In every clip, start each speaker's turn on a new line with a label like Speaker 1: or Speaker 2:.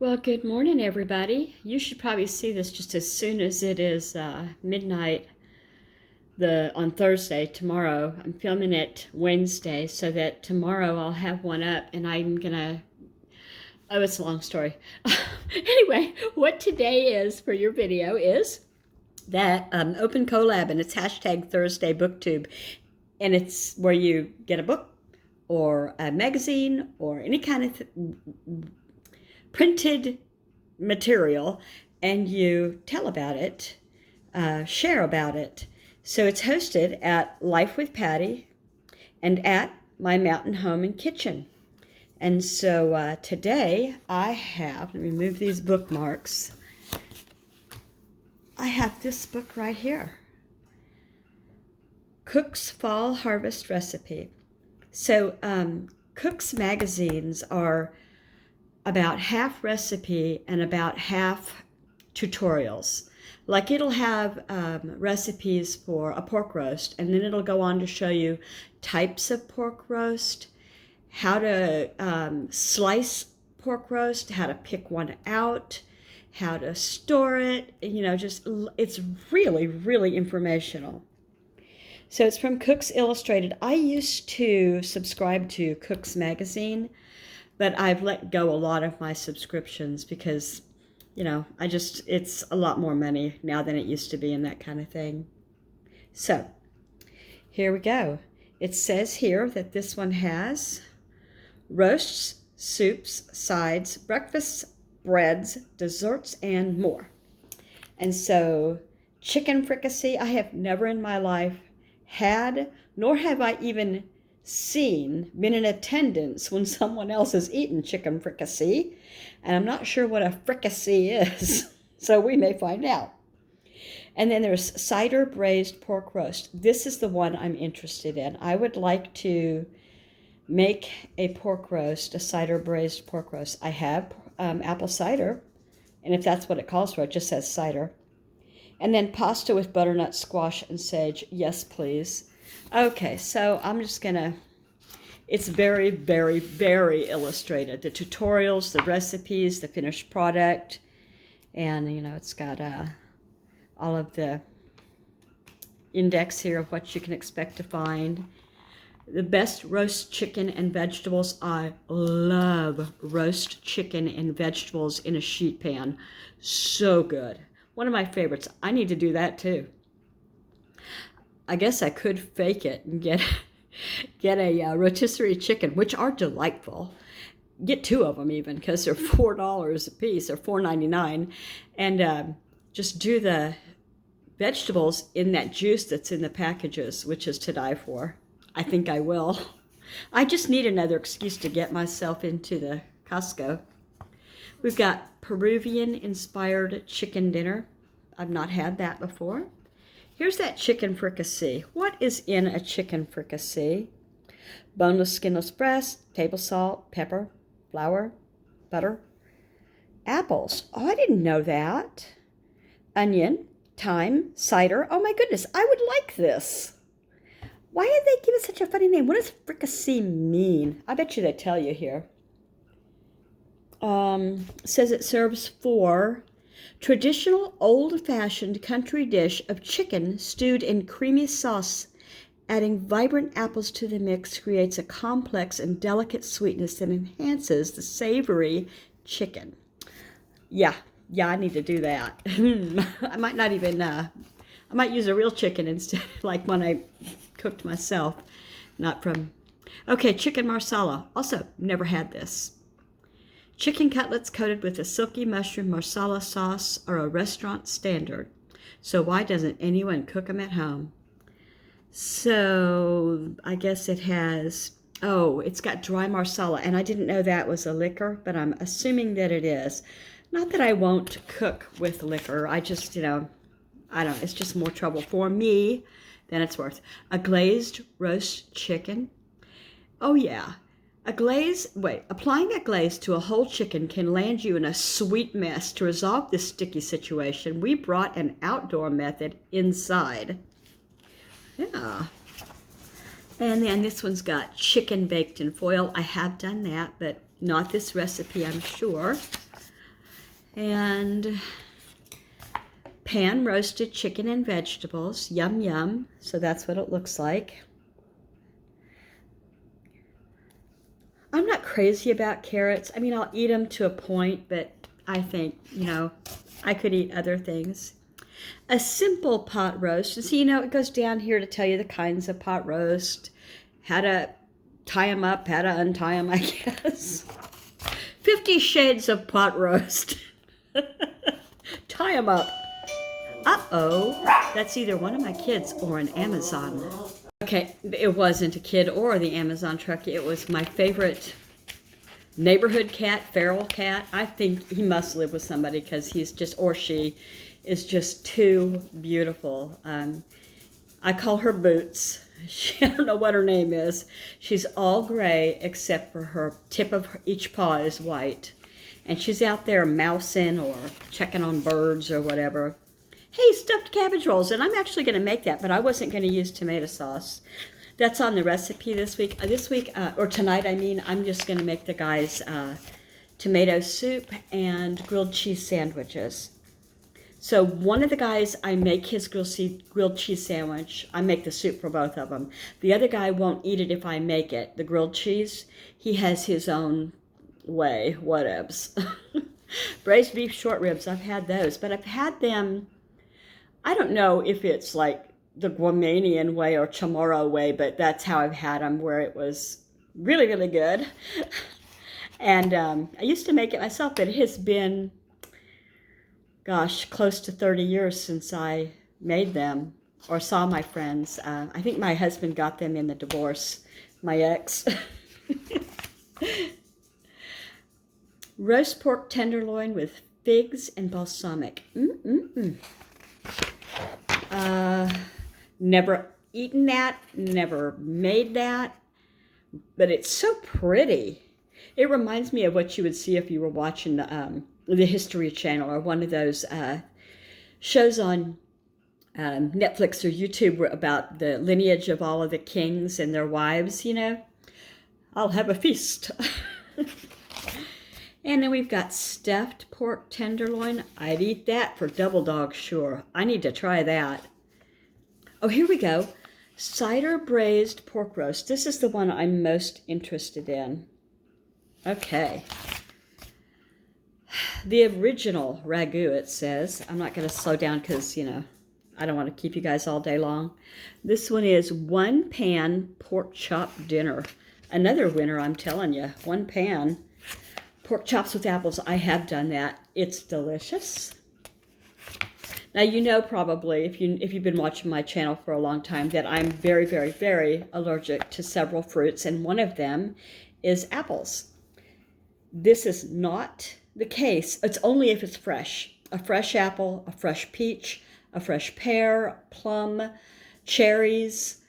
Speaker 1: Well, good morning, everybody. You should probably see this just as soon as it is midnight on Thursday, tomorrow. I'm filming it Wednesday so that tomorrow I'll have one up and I'm going to... Oh, it's a long story. Anyway, what today is for your video is that open collab, and it's hashtag Thursday BookTube. And it's where you get a book or a magazine or any kind of printed material, and you tell about it, share about it. So it's hosted at Life with Patti and at my mountain home and kitchen. And so today I have, let me move these bookmarks. I have this book right here, Cook's Fall Harvest Recipe. So Cook's magazines are about half recipe and about half tutorials. Like it'll have recipes for a pork roast, and then it'll go on to show you types of pork roast, how to slice pork roast, how to pick one out, how to store it, just it's really, really informational. So it's from Cook's Illustrated. I used to subscribe to Cook's magazine, but I've let go a lot of my subscriptions because, it's a lot more money now than it used to be and that kind of thing. So here we go. It says here that this one has roasts, soups, sides, breakfasts, breads, desserts, and more. And so chicken fricassee, I have never in my life had, nor have I even been in attendance when someone else has eaten chicken fricassee, and I'm not sure what a fricassee is, so we may find out. And then there's cider braised pork roast. This is the one I'm interested in. I would like to make a pork roast, a cider braised pork roast. I have apple cider, and if that's what it calls for, it just says cider. And then pasta with butternut squash and sage. Yes, please. Okay, so I'm just gonna, it's very, very, very illustrated. The tutorials, the recipes, the finished product, and it's got all of the index here of what you can expect to find. The best roast chicken and vegetables. I love roast chicken and vegetables in a sheet pan. So good. One of my favorites. I need to do that too. I guess I could fake it and get a rotisserie chicken, which are delightful. Get two of them even, because they're $4 a piece, or $4.99, and just do the vegetables in that juice that's in the packages, which is to die for. I think I will. I just need another excuse to get myself into the Costco. We've got Peruvian-inspired chicken dinner. I've not had that before. Here's that chicken fricassee. What is in a chicken fricassee? Boneless, skinless breast, table salt, pepper, flour, butter, apples. Oh, I didn't know that. Onion, thyme, cider. Oh my goodness, I would like this. Why did they give it such a funny name? What does fricassee mean? I bet you they tell you here. Says it serves for traditional old-fashioned country dish of chicken stewed in creamy sauce. Adding vibrant apples to the mix creates a complex and delicate sweetness that enhances the savory chicken. Yeah, I need to do that. I might not even, I might use a real chicken instead, like when I cooked myself, not from... Okay, chicken marsala. Also, never had this. Chicken cutlets coated with a silky mushroom marsala sauce are a restaurant standard. So why doesn't anyone cook them at home? So I guess it has, it's got dry marsala, and I didn't know that was a liquor, but I'm assuming that it is. Not that I won't cook with liquor. I just, I don't know, it's just more trouble for me than it's worth. A glazed roast chicken. Oh yeah. Applying a glaze to a whole chicken can land you in a sweet mess. To resolve this sticky situation, we brought an outdoor method inside. Yeah. And then this one's got chicken baked in foil. I have done that, but not this recipe, I'm sure. And pan roasted chicken and vegetables. Yum, yum. So that's what it looks like. I'm not crazy about carrots. I mean, I'll eat them to a point, but I think, you know, I could eat other things. A simple pot roast. And so, you know, it goes down here to tell you the kinds of pot roast, how to tie them up, how to untie them, I guess. 50 Shades of Pot Roast. Tie them up. Uh-oh. That's either one of my kids or an Amazon. Okay, it wasn't a kid or the Amazon truck. It was my favorite neighborhood cat, feral cat. I think he must live with somebody because he's just, or she, is just too beautiful. I call her Boots. I don't know what her name is. She's all gray except for her tip of each paw is white. And she's out there mousing or checking on birds or whatever. Hey, stuffed cabbage rolls, and I'm actually going to make that, but I wasn't going to use tomato sauce. That's on the recipe this week. Or tonight, I mean, I'm just going to make the guys tomato soup and grilled cheese sandwiches. So one of the guys, I make his grilled cheese sandwich. I make the soup for both of them. The other guy won't eat it if I make it, the grilled cheese. He has his own way, whatevs. Braised beef short ribs, I've had those, but I've had them, I don't know if it's like the Guamanian way or Chamorro way, but that's how I've had them, where it was really, really good. And I used to make it myself, but it has been, gosh, close to 30 years since I made them or saw my friends. I think my husband got them in the divorce, my ex. Roast pork tenderloin with figs and balsamic. Never eaten that, never made that, but it's so pretty. It reminds me of what you would see if you were watching the History Channel or one of those shows on Netflix or YouTube about the lineage of all of the kings and their wives, you know. I'll have a feast. And then we've got stuffed pork tenderloin. I'd eat that for double dog sure. I need to try that. Oh, here we go. Cider braised pork roast. This is the one I'm most interested in. Okay. The original ragu, it says. I'm not going to slow down because, you know, I don't want to keep you guys all day long. This one is one pan pork chop dinner. Another winner, I'm telling you. One pan. Pork chops with apples. I have done that. It's delicious. Now, you know probably, if you've been watching my channel for a long time, that I'm very, very, very allergic to several fruits, and one of them is apples. This is not the case. It's only if it's fresh. A fresh apple, a fresh peach, a fresh pear, plum, cherries,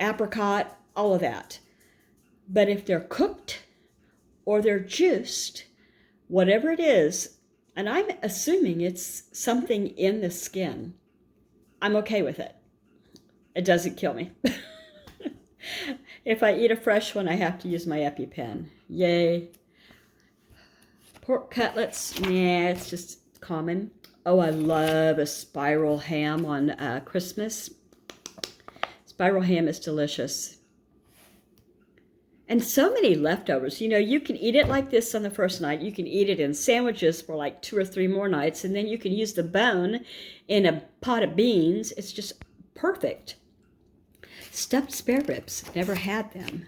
Speaker 1: apricot, all of that. But if they're cooked or they're juiced, whatever it is, and I'm assuming it's something in the skin, I'm okay with it. It doesn't kill me. If I eat a fresh one, I have to use my EpiPen. Yay. Pork cutlets, yeah, it's just common. Oh, I love a spiral ham on Christmas. Spiral ham is delicious. And so many leftovers. You know, you can eat it like this on the first night. You can eat it in sandwiches for like 2 or 3 more nights. And then you can use the bone in a pot of beans. It's just perfect. Stuffed spare ribs. Never had them.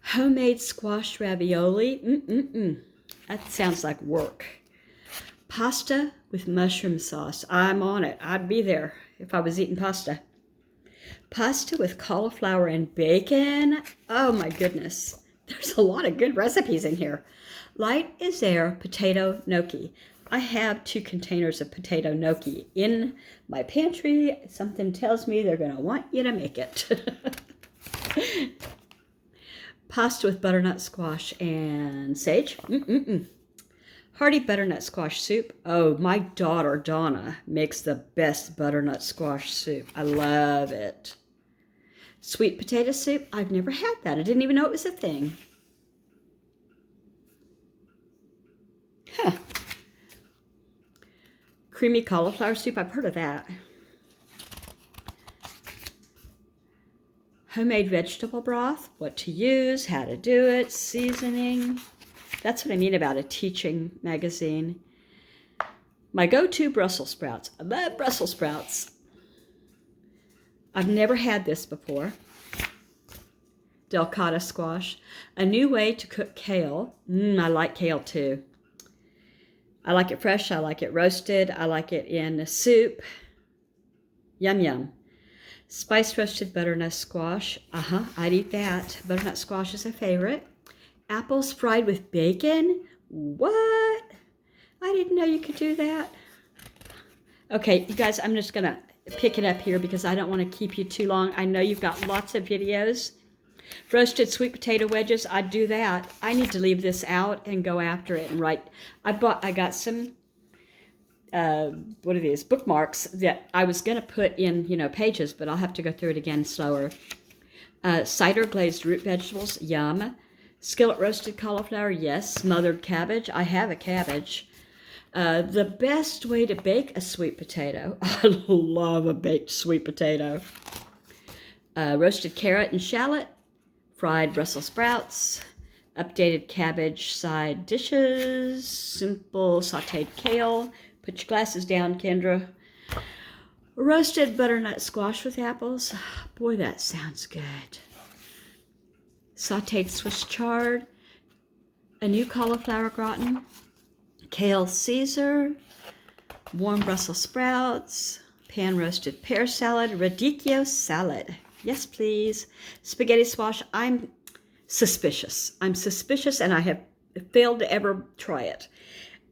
Speaker 1: Homemade squash ravioli. That sounds like work. Pasta with mushroom sauce. I'm on it. I'd be there if I was eating pasta. Pasta with cauliflower and bacon. Oh my goodness. There's a lot of good recipes in here. Light is there potato gnocchi. I have 2 containers of potato gnocchi in my pantry. Something tells me they're going to want you to make it. Pasta with butternut squash and sage. Hearty butternut squash soup. Oh, my daughter, Donna, makes the best butternut squash soup. I love it. Sweet potato soup. I've never had that. I didn't even know it was a thing. Creamy cauliflower soup. I've heard of that. Homemade vegetable broth. What to use, how to do it, seasoning. That's what I mean about a teaching magazine. My go-to Brussels sprouts. I love Brussels sprouts. I've never had this before. Delicata squash. A new way to cook kale. I like kale too. I like it fresh. I like it roasted. I like it in a soup. Yum, yum. Spice roasted butternut squash. I'd eat that. Butternut squash is a favorite. Apples fried with bacon. What? I didn't know you could do that. Okay, you guys, I'm just going to pick it up here because I don't want to keep you too long. I know you've got lots of videos. Roasted sweet potato wedges, I'd do that. I need to leave this out and go after it and write. I got some, what are these, bookmarks that I was going to put in, pages, but I'll have to go through it again slower. Cider glazed root vegetables, yum. Skillet roasted cauliflower, yes. Smothered cabbage, I have a cabbage. The best way to bake a sweet potato. I love a baked sweet potato. Roasted carrot and shallot. Fried Brussels sprouts. Updated cabbage side dishes. Simple sauteed kale. Put your glasses down, Kendra. Roasted butternut squash with apples. Boy, that sounds good. Sauteed Swiss chard. A new cauliflower gratin. Kale Caesar, warm Brussels sprouts, pan-roasted pear salad, radicchio salad. Yes, please. Spaghetti squash. I'm suspicious. And I have failed to ever try it.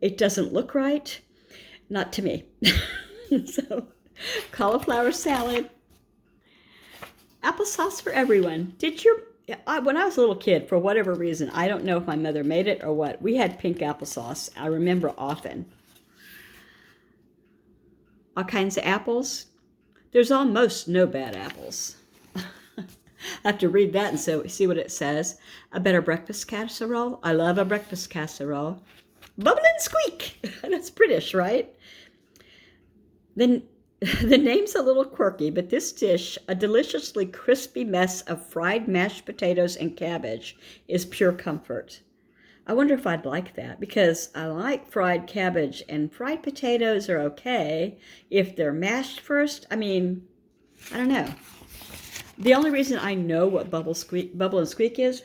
Speaker 1: It doesn't look right. Not to me. So, cauliflower salad. Applesauce for everyone. When I was a little kid, for whatever reason, I don't know if my mother made it or what, we had pink applesauce. I remember often. All kinds of apples. There's almost no bad apples. I have to read that and see what it says. A better breakfast casserole. I love a breakfast casserole. Bubble and squeak. That's British, right? Then the name's a little quirky, but this dish, a deliciously crispy mess of fried mashed potatoes and cabbage, is pure comfort. I wonder if I'd like that, because I like fried cabbage, and fried potatoes are okay if they're mashed first. I mean, I don't know. The only reason I know what Bubble and Squeak is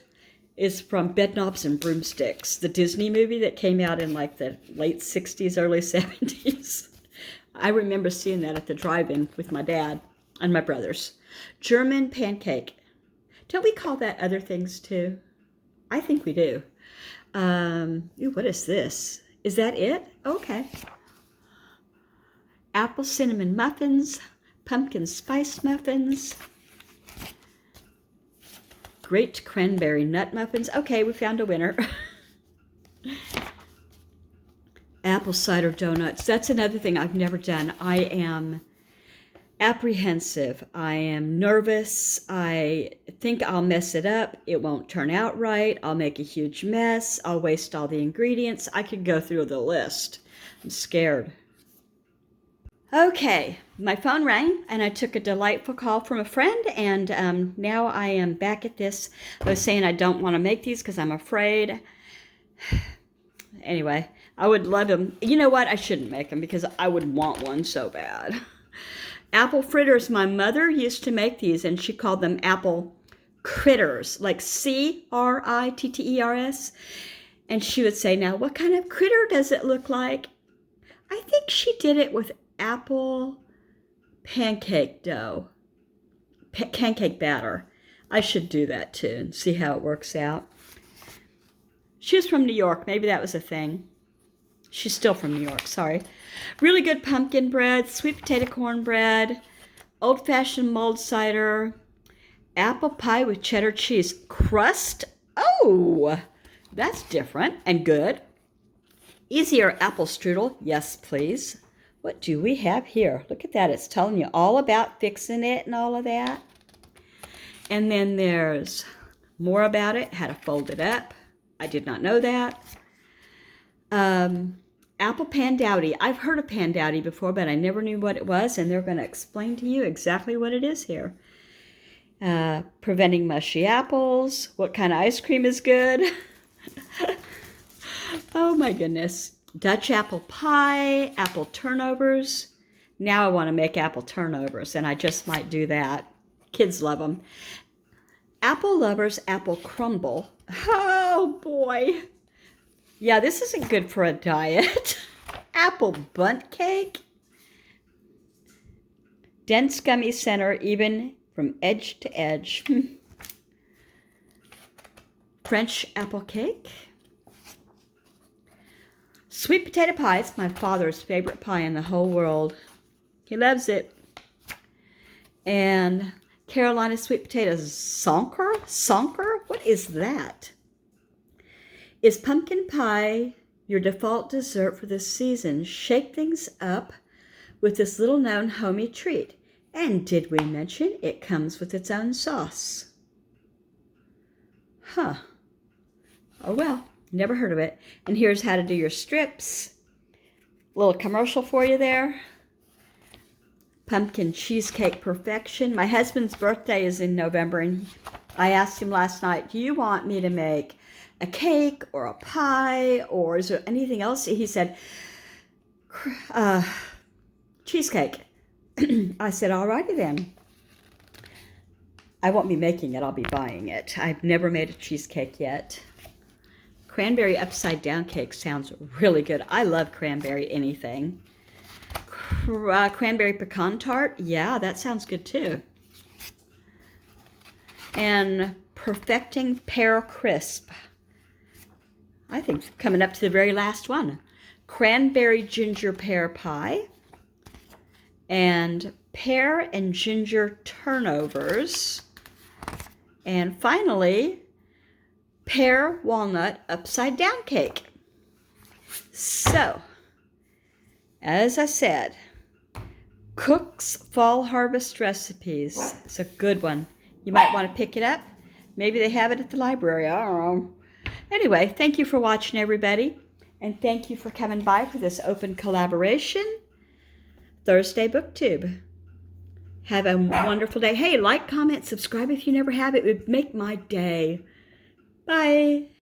Speaker 1: from Bedknobs and Broomsticks, the Disney movie that came out in like the late 60s, early 70s. I remember seeing that at the drive-in with my dad and my brothers. German pancake. Don't we call that other things too? I think we do. What is this? Is that it? Okay. Apple cinnamon muffins. Pumpkin spice muffins. Great cranberry nut muffins. Okay, we found a winner. Apple cider donuts. That's another thing I've never done. I am apprehensive. I am nervous. I think I'll mess it up. It won't turn out right. I'll make a huge mess. I'll waste all the ingredients. I could go through the list. I'm scared. Okay, my phone rang and I took a delightful call from a friend, and now I am back at this. I was saying I don't want to make these because I'm afraid. Anyway, I would love them. You know what? I shouldn't make them because I would want one so bad. Apple fritters. My mother used to make these, and she called them apple critters, like critters. And she would say, now, what kind of critter does it look like? I think she did it with apple pancake dough, pancake batter. I should do that too and see how it works out. She was from New York. Maybe that was a thing. She's still from New York, sorry. Really good pumpkin bread, sweet potato cornbread, old-fashioned mulled cider, apple pie with cheddar cheese. Crust? Oh, that's different and good. Easier apple strudel. Yes, please. What do we have here? Look at that. It's telling you all about fixing it and all of that. And then there's more about it, how to fold it up. I did not know that. apple pandowdy. I've heard of pandowdy before, but I never knew what it was, and they're going to explain to you exactly what it is here. Preventing mushy apples. What kind of ice cream is good? Oh my goodness. Dutch apple pie, apple turnovers. Now I want to make apple turnovers, and I just might do that. Kids love them. Apple lovers, apple crumble. Oh boy. Yeah, this isn't good for a diet. Apple bundt cake. Dense gummy center, even from edge to edge. French apple cake. Sweet potato pie. It's my father's favorite pie in the whole world. He loves it. And Carolina sweet potatoes. Sonker? Sonker? What is that? Is pumpkin pie your default dessert for this season? Shake things up with this little known homey treat. And did we mention it comes with its own sauce? Huh. Oh well, never heard of it. And here's how to do your strips. Little commercial for you there. Pumpkin cheesecake perfection. My husband's birthday is in November, and I asked him last night, do you want me to make a cake or a pie, or is there anything else? He said, cheesecake. I said, alrighty then. I won't be making it, I'll be buying it. I've never made a cheesecake yet. Cranberry upside down cake sounds really good. I love cranberry anything. Cranberry pecan tart, yeah, that sounds good too. And perfecting pear crisp. I think coming up to the very last one. Cranberry ginger pear pie. And pear and ginger turnovers. And finally, pear walnut upside down cake. So, as I said, Cook's Fall Harvest Recipes. It's a good one. You might want to pick it up. Maybe they have it at the library. I don't know. Anyway, thank you for watching, everybody. And thank you for coming by for this open collaboration. Thursday BookTube. Have a wonderful day. Hey, like, comment, subscribe if you never have. It would make my day. Bye.